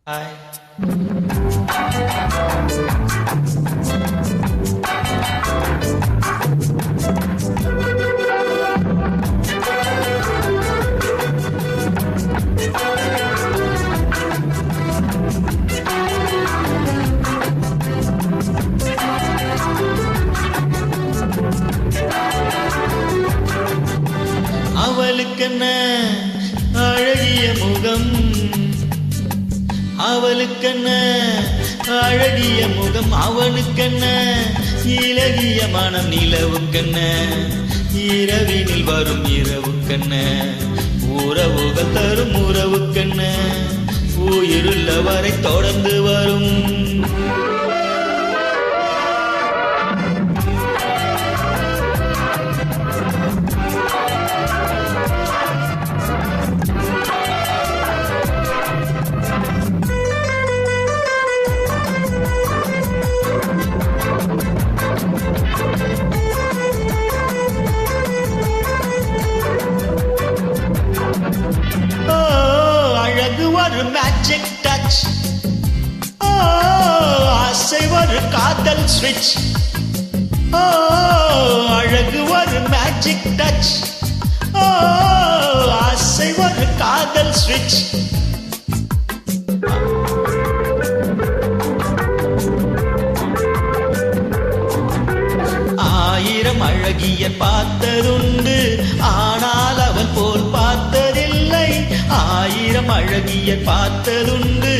அவளுக்கென்ன அழகிய முகம், அவளுக்கென்ன அழகிய முகம், அவனுக்கென்ன இலகிய மனம், நிலவுக்கென்ன இரவினில் வரும் இரவுக்கென்ன உறவுகள் தரும் உறவுக்கென்ன உயிருள்ள வரை தொடர்ந்து வரும். மேஜிக் டச், ஆசை ஒரு காதல் ஸ்விட்ச், அழகு ஒரு மேஜிக் டச், ஆசை ஒரு காதல் ஸ்விட்ச். ஆயிரம் அழகியர் பார்த்ததுண்டு, ஆனால் அவள் போல் பார்த்ததில்லை. ஆயிரம் அழகியர் பார்த்ததுண்டு,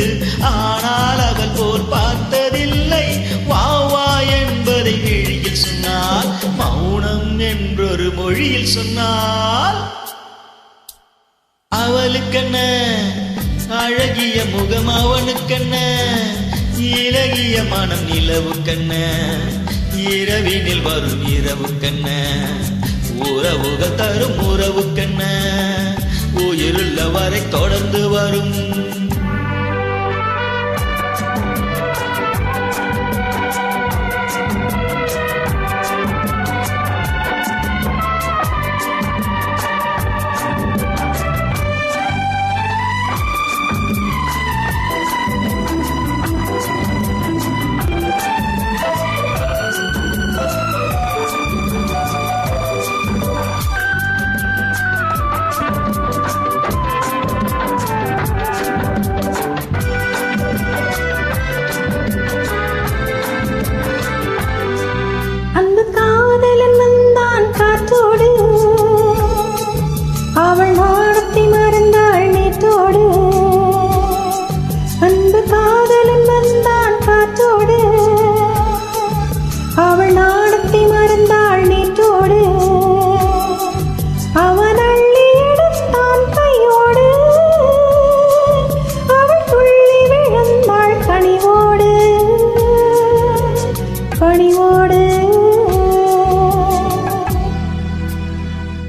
ஆனால் அவள் போல் பார்த்ததில்லை. வா வா என்பதை விழியில் சொன்னால், மௌனம் என்றொரு மொழியில் சொன்னால். அவளுக்கென்ன அழகிய முகம், அவனுக்கென்ன இலகிய மனம், நிலவுக்கென்ன இரவினில் வரும் இரவுக்கென்ன உறவுகள் தரும் உறவுக்கென்ன உயிருள்ள வரை தொடர்ந்து வரும். அவள் வானத்தை மறந்தாள் நேற்றோடு, அன்பு காதலன் வந்தான் காற்றோடு. அவள் நாணத்தை மறந்தாள் நேற்றோடு, அவன் அள்ளி எடுத்தான் கையோடு. அவள் துள்ளி விழுந்தாள் கனிவோடு கனிவோடு.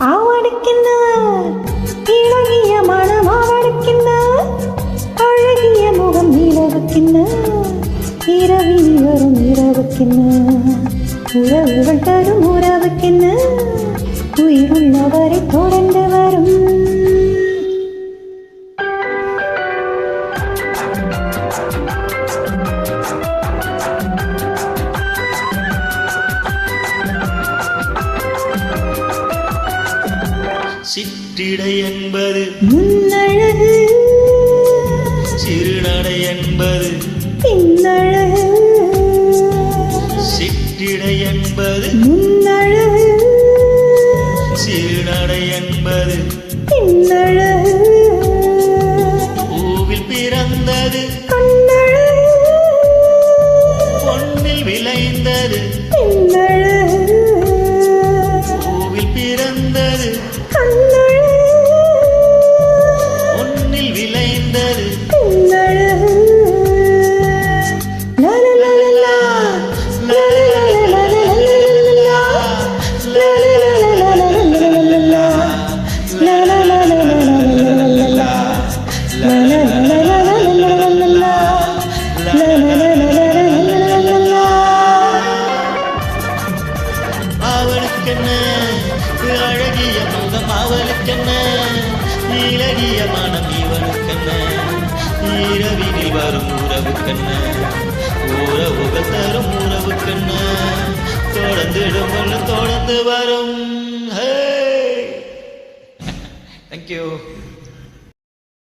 அவனுக்கென்ன இலகிய மனம், அவனுக்கென்ன அழகிய முகம், நிலவுக்கென்ன இரவில் வரும் இரவுக்கென்ன உறவுகள் தரும் உறவுக்கென்ன உயிருள்ளவரை தொடர்ந்து வரும். சிற்றிடை என்பது முன்னழகு, சிறுநடை என்பது பின்னழகு. சிற்றிடை என்பது முன்னழகு, சிறுநடை என்பது பின்னழகு. பூவில் பிறந்தது கண்ணழகு, பொன்னில் விளைந்தது பின்னழகு. பூவில் பிறந்தது கண்ணழகு, பொன்னில் விளைந்தது பின்னழகு. லலலலலா, லலலலலலலலலலா, லலலலலலலலலலா, லலலலலலலலலலா, லலலலலலலலலலா, லலலலலலலலலலா. அவளுக்கென்ன அழகிய முகம், அவளுக்கென்ன இலகிய மனம், இவனுக்கென்ன இரவினில் வரும் உறவு கண்ணு உறவுகள் தரும் உறவு கண்ணு தொடர்ந்திடும் தொடர்ந்து வரும். தேங்க்யூ.